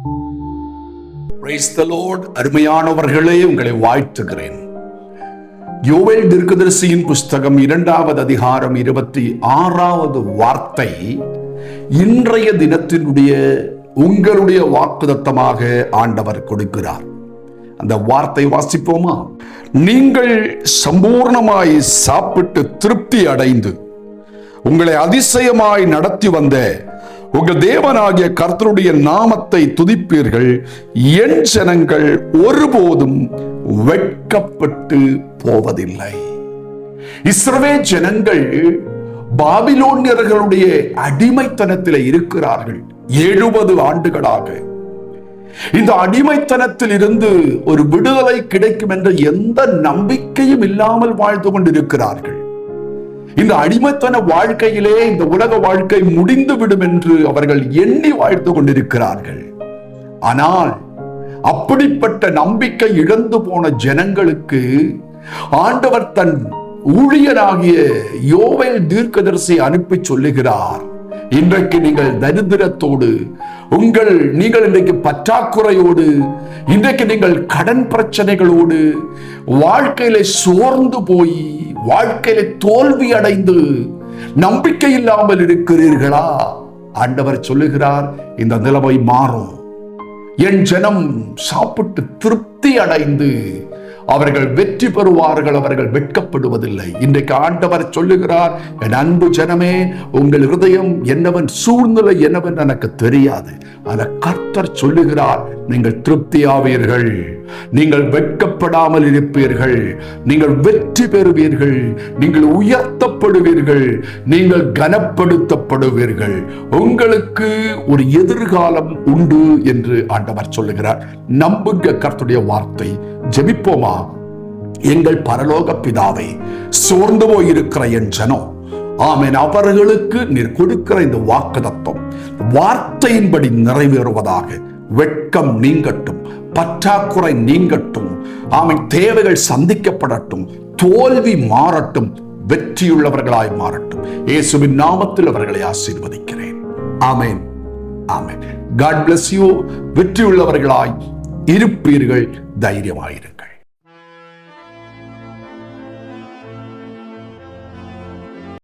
Praise the Lord. அருமையானவர்களே, உங்களை வாழ்த்துகிறேன். யோவேல் தீர்க்கதரிசியின் புஸ்தகம் 2வது அதிகாரம் 26வது வார்த்தை இன்றைய தினத்தினுடைய உங்களுடைய வாக்குத்தத்தமாக ஆண்டவர் கொடுக்கிறார். அந்த வார்த்தை வாசிப்போமா? நீங்கள் சம்பூர்ணமாய் சாப்பிட்டு திருப்தி அடைந்து உங்களை அதிசயமாய் நடத்தி வந்த உங்கள் தேவனாகிய கர்த்தருடைய நாமத்தை துதிப்பீர்கள். என் ஜனங்கள் ஒருபோதும் வெட்கப்பட்டு போவதில்லை. இஸ்ரவேல் ஜனங்கள் பாபிலோனியர்களுடைய அடிமைத்தனத்தில் இருக்கிறார்கள் 70 ஆண்டுகளாக. இந்த அடிமைத்தனத்தில் இருந்து ஒரு விடுதலை கிடைக்கும் என்ற எந்த நம்பிக்கையும் இல்லாமல் வாழ்ந்து கொண்டிருக்கிறார்கள். இந்த அடிமைத்தன வாழ்க்கையிலே இந்த உலக வாழ்க்கை முடிந்து விடும் என்று அவர்கள் எண்ணி வாழ்ந்து கொண்டிருக்கிறார்கள். ஆனால் அப்படிப்பட்ட நம்பிக்கை இழந்து போன ஜனங்களுக்கு ஆண்டவர் தன் ஊழியராகிய யோவேல் தீர்க்கதரிசி அனுப்பி சொல்லுகிறார், இன்றைக்கு நீங்கள் தரித்திரத்தோடு நீங்கள் இன்றைக்கு பற்றாக்குறையோடு, இன்றைக்கு நீங்கள் கடன் பிரச்சனைகளோடு, வாழ்க்கையில சோர்ந்து போய் வாழ்க்கையில தோல்வி அடைந்து நம்பிக்கை இல்லாமல் இருக்கிறீர்களா? ஆண்டவர் சொல்லுகிறார், இந்த நிலைமை மாறும். என் ஜனம் சாப்பிட்டு திருப்தி அடைந்து அவர்கள் வெற்றி பெறுவார்கள், அவர்கள் வெட்கப்படுவதில்லை. இன்றைக்கு ஆண்டவர் சொல்லுகிறார், என் அன்பு ஜனமே, உங்கள் இருதயம் என்னவன், சூழ்நிலை என்னவன் எனக்கு தெரியாது. ஆனா கர்த்தர் சொல்லுகிறார், நீங்கள் திருப்தியாவீர்கள், நீங்கள் வெட்கப்படாமல் இருப்பீர்கள், நீங்கள் வெற்றி பெறுவீர்கள், நீங்கள் உயர்த்தப்படுவீர்கள், நீங்கள் கனப்படுத்தப்படுவீர்கள், உங்களுக்கு ஒரு எதிர்காலம் உண்டு என்று ஆண்டவர் சொல்லுகிறார். நம்புங்க கர்த்தருடைய வார்த்தை. ஜெபிப்போமா? எங்கள் பரலோக பிதாவே, சோர்ந்து போயிருக்கிற என் ஜனம், ஆமென், அவர்களுக்கு நீர் கொடுக்கிற இந்த வாக்குத்தத்தம் வார்த்தையின்படி நிறைவேறுவதாக. வெட்கம் நீங்கட்டும், பற்றாக்குறை நீங்கட்டும், ஆமென், தேவைகள் சந்திக்கப்படட்டும், தோல்வி மாறட்டும், வெற்றியுள்ளவர்களாய் மாறட்டும். இயேசுவின் நாமத்தில் அவர்களை ஆசீர்வதிக்கிறேன். ஆமென், ஆமென். God bless you. வெற்றியுள்ளவர்களாய் இருப்பீர்கள். தைரியமாயிரு.